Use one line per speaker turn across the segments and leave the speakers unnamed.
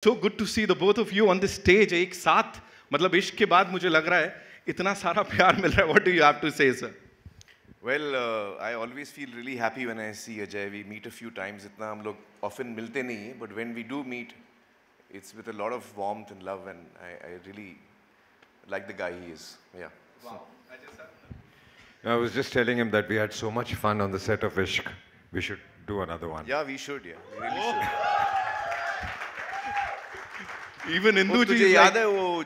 So good to see the both of you on the stage एक साथ. मतलब इश्क के बाद मुझे लग रहा है इतना सारा प्यार मिल रहा है. What do you have to say, sir?
Well, I always feel really happy when I see Ajay. We meet a few times. इतना हम लोग often मिलते नहीं हैं, but when we do meet, it's with a lot of warmth and love, and I really like the guy he is. Yeah.
Wow.
I was just telling him that we had so much fun on the set of Ishq. We should do another one.
Yeah, we should. Yeah, we really should.
Even Indu ji.
तुझे याद है वो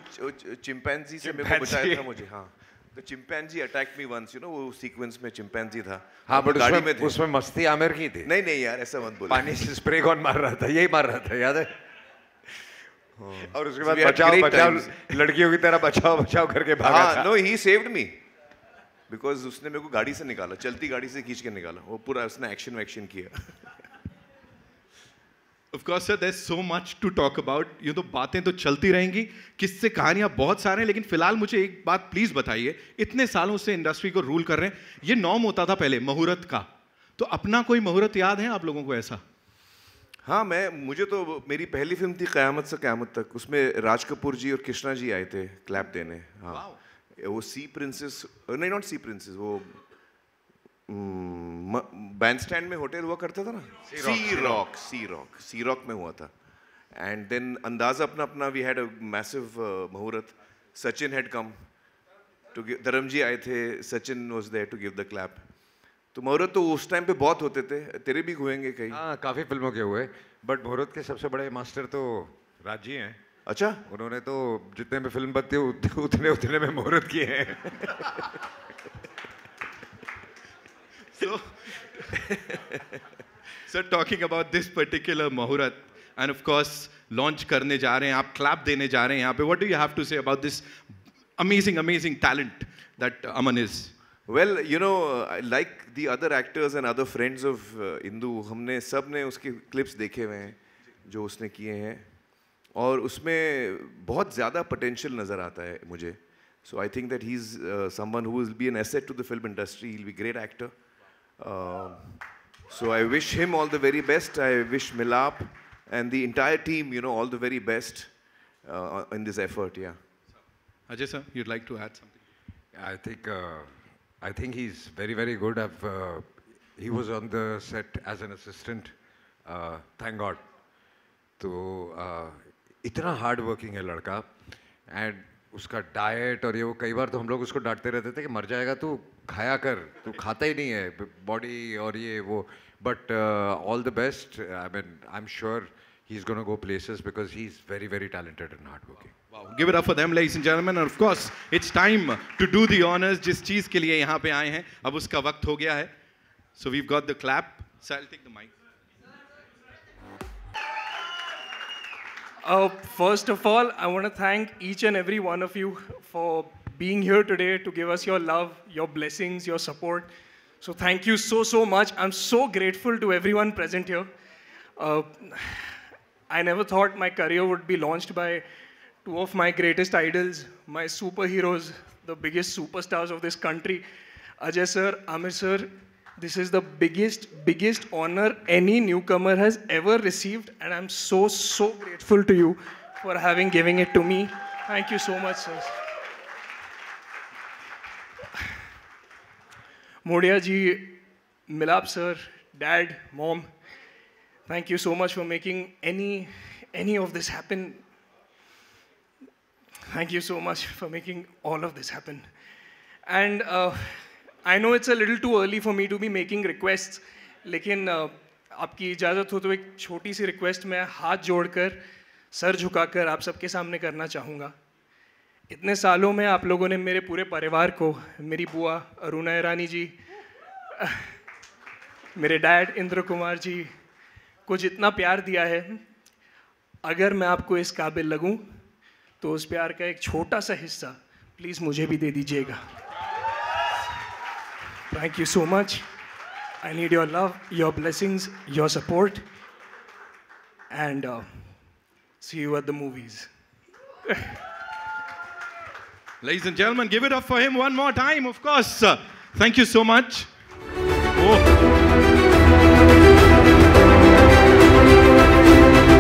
chimpanzee से मेरे को बचाया था मुझे. हाँ. The chimpanzee attacked me once, you know, वो सीक्वेंस में चिंपैंजी था.
हाँ, but उसमें मस्ती आमिर की थी.
नहीं यार, ऐसा मत बोलो.
पानी से स्प्रे कौन मार रहा था? यही मार रहा था, याद है? और उसके बाद बचाओ लड़कियों की तरह बचाओ करके भागा था.
No, he saved me. Because उसने मेरे को गाड़ी से निकाला, चलती गाड़ी से खींच के निकाला. वो पूरा उसने एक्शन किया.
Of course, sir, there's so much to talk about. ये तो बातें तो चलती रहेंगी, किस्से कहानियां बहुत सारे हैं, लेकिन फिलहाल मुझे एक बात प्लीज बताइए. इतने सालों से इंडस्ट्री को रूल कर रहे हैं, ये नॉर्म होता था पहले मुहूर्त का, तो अपना कोई मुहूर्त याद है आप लोगों को ऐसा?
हाँ, मुझे तो मेरी पहली फिल्म थी क़यामत से क़यामत तक. उसमें राज कपूर जी और कृष्णा जी आए थे क्लैप देने. हाँ, वो सी प्रिंसेस, नहीं नॉट सी प्रिंसेस, वो बैंडस्टैंड में होटल हुआ करता था ना, सी रॉक में हुआ था. एंड देन अंदाज अपना वी हैड अ मैसिव मुहूर्त. Sachin had come to give, Dharam ji आए थे, Sachin was there to give the clap. तो मुहूर्त तो उस टाइम पे बहुत होते थे. तेरे भी हुएंगे कई?
हाँ, काफ़ी फिल्मों के हुए, बट मुहूर्त के सबसे बड़े मास्टर तो राज जी हैं.
अच्छा,
उन्होंने तो जितने में फिल्म बनती है उतने में मुहूर्त किए हैं.
So talking about this particular muhurat, and of course launch करने जा रहे हैं आप, clap देने जा रहे हैं यहाँ पे. What do you have to say about this amazing talent that Aman is?
Well, you know, like the other actors and other friends of Indu, हमने सब ने उसके clips देखे हुए हैं जो उसने किए हैं, और उसमें बहुत ज़्यादा potential नज़र आता है मुझे. So I think that he's someone who will be an asset to the film industry. He'll be a great actor. So I wish him all the very best. I wish Milap and the entire team, you know, all the very best in this effort. Yeah.
Ajay sir, you'd like to add something?
I think he's very good. He was on the set as an assistant. Thank God. तो इतना hard working है लड़का, and उसका diet और ये वो, कई बार तो हम लोग उसको डांटते रहते थे कि मर जाएगा तू, खाया कर, तू खाता ही नहीं है, बॉडी और ये वो. But all the best. I mean, I am sure he is gonna go places because he is very talented and hard working.
Wow, give it up for them, ladies and gentlemen. And of course, it's time to do the honors. जिस चीज के लिए यहाँ पे आए हैं, अब उसका वक्त हो गया है. So we've got the clap. So I'll take the mic.
First of all, I want to thank each and every one of you for being here today to give us your love, your blessings, your support. So thank you so much. I'm so grateful to everyone present here. I never thought my career would be launched by two of my greatest idols, my superheroes, the biggest superstars of this country. Ajay sir, Amir sir, this is the biggest honor any newcomer has ever received, and I'm so grateful to you for giving it to me. Thank you so much, sir. Modia ji, Milap sir, dad, mom, thank you so much for making any of this happen. Thank you so much for making all of this happen. And I know it's a little too early for me to be making requests, लेकिन आपकी इजाज़त हो तो एक छोटी सी request मैं हाथ जोड़कर, सर झुकाकर आप सबके सामने करना चाहूँगा. इतने सालों में आप लोगों ने मेरे पूरे परिवार को, मेरी बुआ अरुणा ईरानी जी, मेरे डैड इंद्र कुमार जी को जितना प्यार दिया है, अगर मैं आपको इस काबिल लगूं तो उस प्यार का एक छोटा सा हिस्सा प्लीज़ मुझे भी दे दीजिएगा. Thank you so much. I need your love, your blessings, your support, and see you at the movies.
Ladies and gentlemen, give it up for him one more time, of course. Thank you so much. Oh.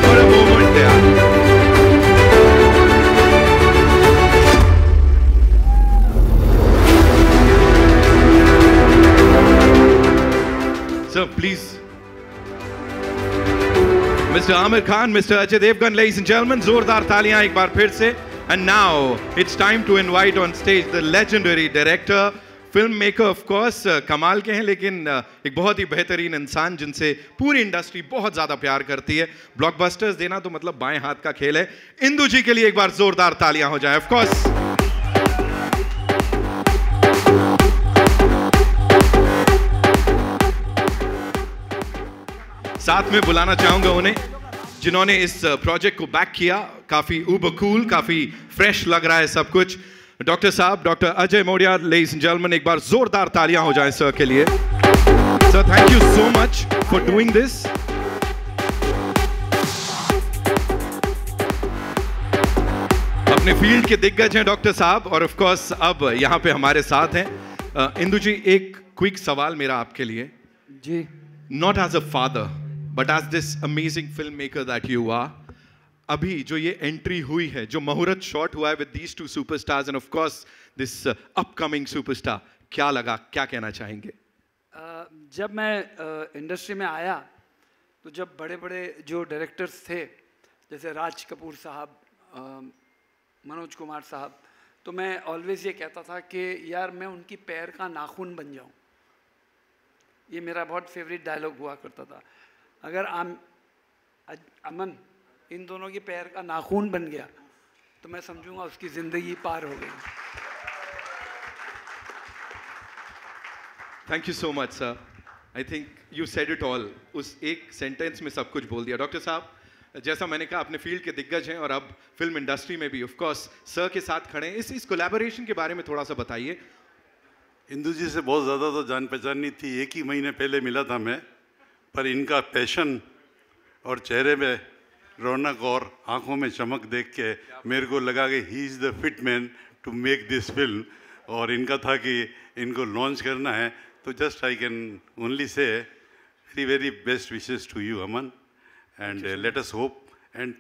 What a moment there. Mr. Amir Khan, Mr. Ajay Devgan, ladies and gentlemen, जोरदार तालियां एक बार फिर से. And now it's time to invite on stage the legendary director, filmmaker of course, कमाल के हैं लेकिन एक बहुत ही बेहतरीन इंसान जिनसे पूरी इंडस्ट्री बहुत ज़्यादा प्यार करती है. ब्लॉकबस्टर्स देना तो मतलब बाएं हाथ का खेल है. इंदु जी के लिए एक बार जोरदार तालियां हो जाए. Of course. साथ में बुलाना चाहूंगा उन्हें जिन्होंने इस प्रोजेक्ट को बैक किया. काफी उबर कूल, काफी फ्रेश लग रहा है सब कुछ. डॉक्टर साहब, doctor Ajay Maurya, ladies and gentleman, एक बार जोरदार तालियां हो जाएं सर के लिए. Sir, thank you so much for doing this. अपने फील्ड के दिग्गज हैं डॉक्टर साहब और ऑफ कोर्स अब यहाँ पे हमारे साथ हैं. इंदु जी, एक क्विक सवाल मेरा आपके लिए
जी.
Not as a father but as this amazing film maker that you are, अभी जो ये एंट्री हुई है, जो मुहूर्त शॉट हुआ है with these two superstars end of course this upcoming superstar, क्या लगा, क्या कहना चाहेंगे?
जब मैं इंडस्ट्री में आया तो जब बड़े बड़े जो डायरेक्टर्स थे जैसे राज कपूर साहब, मनोज कुमार साहब, तो मैं ऑलवेज ये कहता था कि यार मैं उनकी पैर का नाखून बन जाऊं. ये मेरा बहुत फेवरेट डायलॉग हुआ करता था. अगर अमन इन दोनों के पैर का नाखून बन गया तो मैं समझूंगा उसकी ज़िंदगी पार हो गई.
Thank you so much sir. I think you said it all. उस एक सेंटेंस में सब कुछ बोल दिया. डॉक्टर साहब, जैसा मैंने कहा, अपने फील्ड के दिग्गज हैं और अब फिल्म इंडस्ट्री में भी ऑफ कोर्स सर के साथ खड़े हैं. इस कोलैबोरेशन के बारे में थोड़ा सा बताइए.
इंदु जी से बहुत ज़्यादा तो जान पहचान नहीं थी. 1 ही महीने पहले मिला था मैं, पर इनका पैशन और चेहरे में रौनक और आंखों में चमक देख के मेरे को लगा कि he is the fit man to make this film. और इनका था कि इनको लॉन्च करना है, तो just I can only say very very best wishes to you Aman and let us hope. And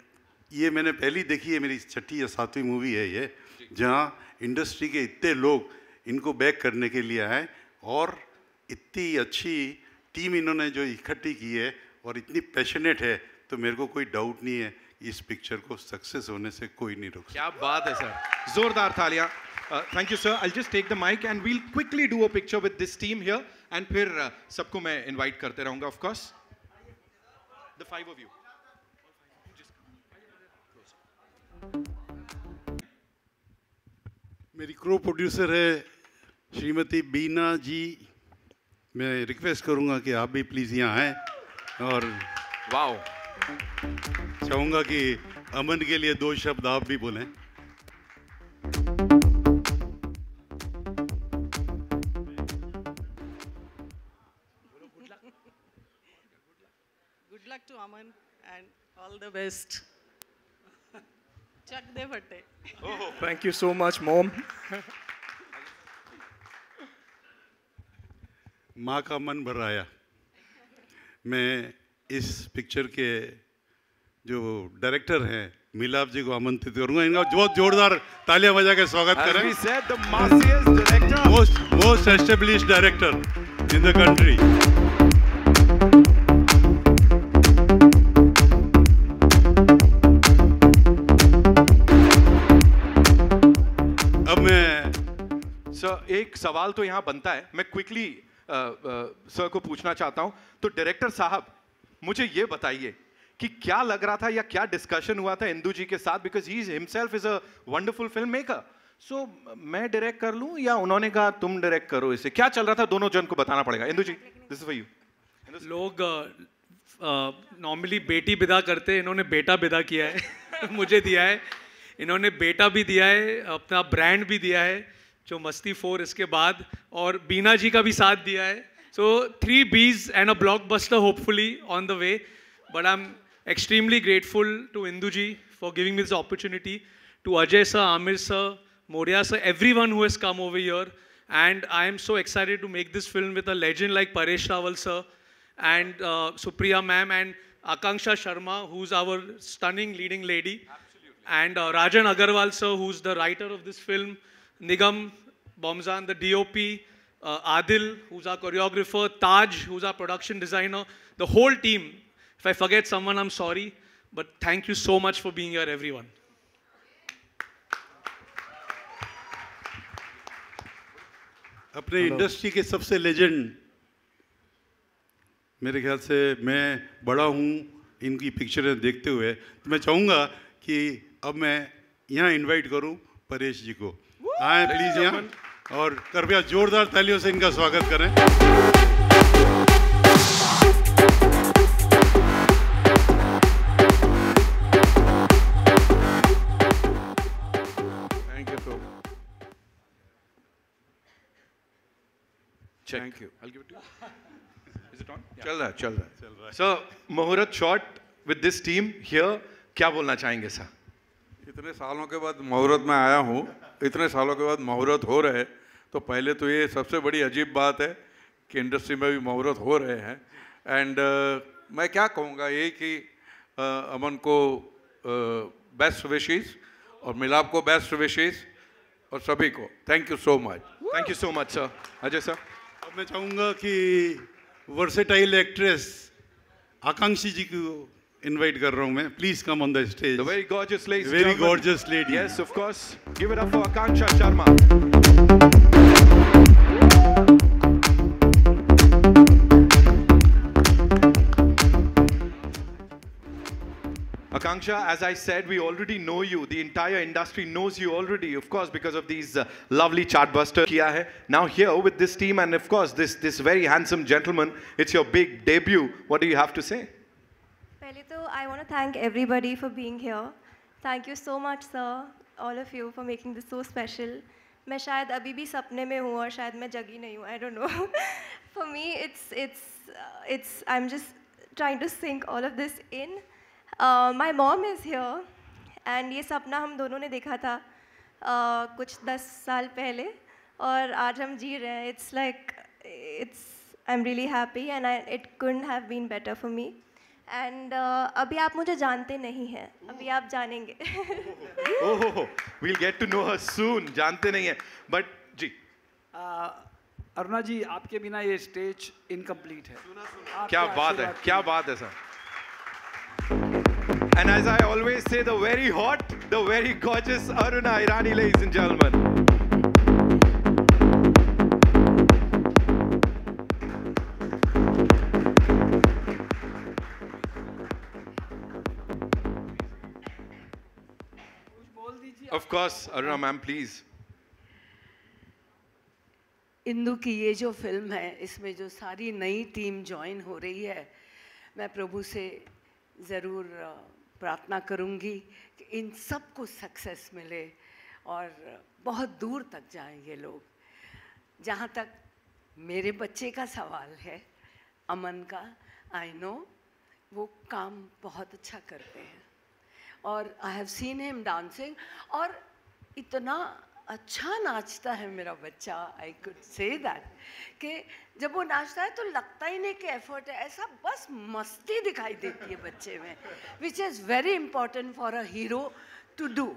ये मैंने पहली देखी है, मेरी 6ठी या 7वीं मूवी है ये, जहाँ इंडस्ट्री के इतने लोग इनको बैक करने के लिए आए और इतनी अच्छी टीम इन्होंने जो इकट्ठी की है और इतनी पैशनेट है, तो मेरे को कोई डाउट नहीं है इस पिक्चर को सक्सेस होने से कोई नहीं रोक सकता.
क्या बात है सर, जोरदार तालियां. Thank you sir. I just take the mic and will quickly do a picture with this team here and फिर सबको मैं इनवाइट करते रहूंगा. Of course the 5 of you.
मेरी क्रो प्रोड्यूसर है श्रीमती बीना जी. मैं रिक्वेस्ट करूंगा कि आप भी प्लीज़ यहाँ आएँ और
वाओ,
चाहूँगा कि अमन के लिए 2 शब्द आप भी बोलें.
Good luck to Aman and all the best. Chak de fatte.
Thank you so much, Mom.
माँ का मन भर आया. मैं इस पिक्चर के जो डायरेक्टर हैं मिलाप जी को आमंत्रित करूंगा. इनका बहुत जोरदार तालियां बजा के स्वागत करें. Most established director in the country. अब मैं
सर, एक सवाल तो यहाँ बनता है, मैं क्विकली सर को पूछना चाहता हूँ. तो डायरेक्टर साहब, मुझे ये बताइए कि क्या लग रहा था या क्या डिस्कशन हुआ था इंदु जी के साथ, because he himself is a wonderful film maker. So मैं डायरेक्ट कर लूं या उन्होंने कहा तुम डायरेक्ट करो इसे? क्या चल रहा था, दोनों जन को बताना पड़ेगा. इंदु जी, दिस इज फॉर यू.
लोग नॉर्मली बेटी विदा करते, इन्होंने बेटा विदा किया है. मुझे दिया है, इन्होंने बेटा भी दिया है, अपना ब्रांड भी दिया है जो मस्ती 4 इसके बाद, और बीना जी का भी साथ दिया है. So 3 Bs and a blockbuster hopefully on the way. But I'm extremely grateful to Indu ji for giving me this opportunity, to Ajay sir, Amir sir, Mauria sir, everyone who has come over here. And I am so excited to make this film with a legend like Paresh Rawal sir and Supriya ma'am and Akanksha Sharma, who's our stunning leading lady. Absolutely. And Rajan Agarwal sir, who's the writer of this film, Nigam Bomzan, the DOP, Adil, who's our choreographer, Taj, who's our production designer, the whole team If I forget someone, I'm sorry. But thank you so much for being here, everyone.
अपने industry के सबसे legend, मेरे ख्याल से मैं बड़ा हूँ इनकी पिक्चरें देखते हुए, तो मैं चाहूँगा कि अब मैं यहाँ इनवाइट करूँ परेश जी को। आए प्लीज़ यहाँ, और कृपया जोरदार तालियों से इनका स्वागत करें।
Thank you.
I'll give it to you. Is it on?
चल रहा है।
So, मुहूर्त shot with this team here, क्या बोलना चाहेंगे सर?
इतने सालों के बाद मुहूर्त में आया हूँ, इतने सालों के बाद मुहूर्त हो रहे, तो पहले तो ये सबसे बड़ी अजीब बात है कि इंडस्ट्री में भी मुहूर्त हो रहे हैं। एंड मैं क्या कहूँगा ये कि अमन को बेस्ट विशेस और मिलाप को बेस्ट विशेस और सभी को thank you so much.
Thank you so much sir. Ajay sir?
अब मैं चाहूँगा कि वर्सेटाइल एक्ट्रेस आकांक्षी जी को इनवाइट कर रहा हूँ मैं। Please come on the stage.
The very gorgeous lady.
Very gorgeous lady.
Yes, of course. Give it up for Akanksha Sharma. Akanksha, as I said, we already know you. The entire industry knows you already, of course, because of these lovely chartbusters किया है. Now here with this team and of course this very handsome gentleman, it's your big debut. What do you have to say?
पहले तो I want to thank everybody for being here. Thank you so much, sir, all of you for making this so special. मैं शायद अभी भी सपने में हूँ और शायद मैं जगी नहीं हूँ. I don't know. For me, it's I'm just trying to sink all of this in. My mom is here, and ये सपना हम दोनों ने देखा था कुछ 10 साल पहले, और आज हम जी रहे हैं. It's like I'm really happy, and it couldn't have been better for me. And अभी आप मुझे जानते नहीं हैं, अभी आप जानेंगे.
Oh, we'll get to know her soon. जानते नहीं हैं, but जी.
अरुणा जी, आपके बिना ये स्टेज इनकम्प्लीट है.
क्या बात है, क्या बात है sir. And as I always say, the very hot, the very gorgeous Aruna Irani, ladies and gentlemen. Of course, Aruna ma'am, please.
Indu की ये जो फिल्म है, इसमें जो सारी नई टीम ज्वाइन हो रही है, मैं प्रभु से ज़रूर प्रार्थना करूंगी कि इन सब को सक्सेस मिले और बहुत दूर तक जाएं ये लोग. जहाँ तक मेरे बच्चे का सवाल है, अमन का, आई नो वो काम बहुत अच्छा करते हैं और I have seen him dancing, और इतना अच्छा नाचता है मेरा बच्चा. आई कुड से दैट कि जब वो नाचता है तो लगता ही नहीं कि एफर्ट है, ऐसा बस मस्ती दिखाई देती है बच्चे में, which is very important for a hero to do.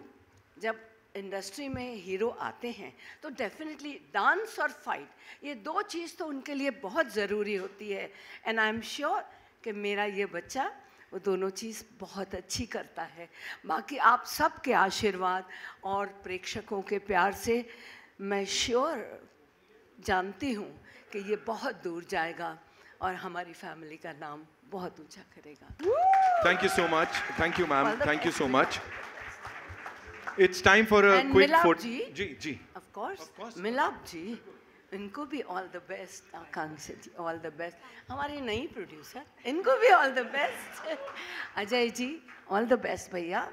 जब इंडस्ट्री में हीरो आते हैं तो डेफिनेटली डांस और फाइट, ये दो चीज़ तो उनके लिए बहुत ज़रूरी होती है. एंड आई एम श्योर कि मेरा ये बच्चा वो दोनों चीज़ बहुत अच्छी करता है. बाकी आप सब के आशीर्वाद और प्रेक्षकों के प्यार से मैं श्योर जानती हूँ कि ये बहुत दूर जाएगा और हमारी फैमिली का नाम बहुत ऊंचा करेगा.
Thank you so much. Thank you, ma'am. Thank you so much. It's time for a quick photo. Ji.
Of course. मिलाप जी, इनको भी all the best. Akanksha ji, all the best. हमारी नई प्रोड्यूसर, इनको भी all the best. Ajay ji, all the best भैया.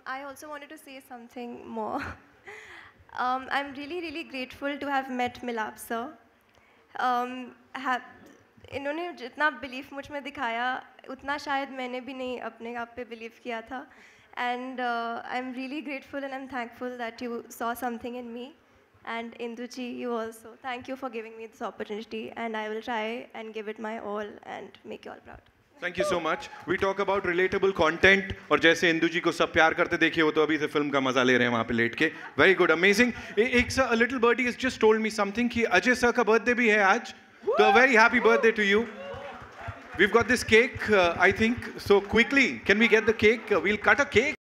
I also wanted to say something more. I'm really grateful to have met Milap sir. इन्होंने जितना बिलीफ मुझ में दिखाया उतना शायद मैंने भी नहीं अपने आप पे बिलीव किया था. And I'm really grateful and I'm thankful that you saw something in me. And Induji, you also. Thank you for giving me this opportunity, and I will try and give it my all and make you all proud.
Thank you so much. We talk about relatable content, और जैसे इंदु जी को सब प्यार करते देखे हो तो अभी से फिल्म का मजा ले रहे हैं वहाँ पे लेट के. Very good, amazing. एक sir, a little birdie has just told me something कि अजय सर का बर्थडे भी है आज. So a very happy birthday to you. We've got this cake, I think. So quickly, can we get the cake? We'll cut a cake.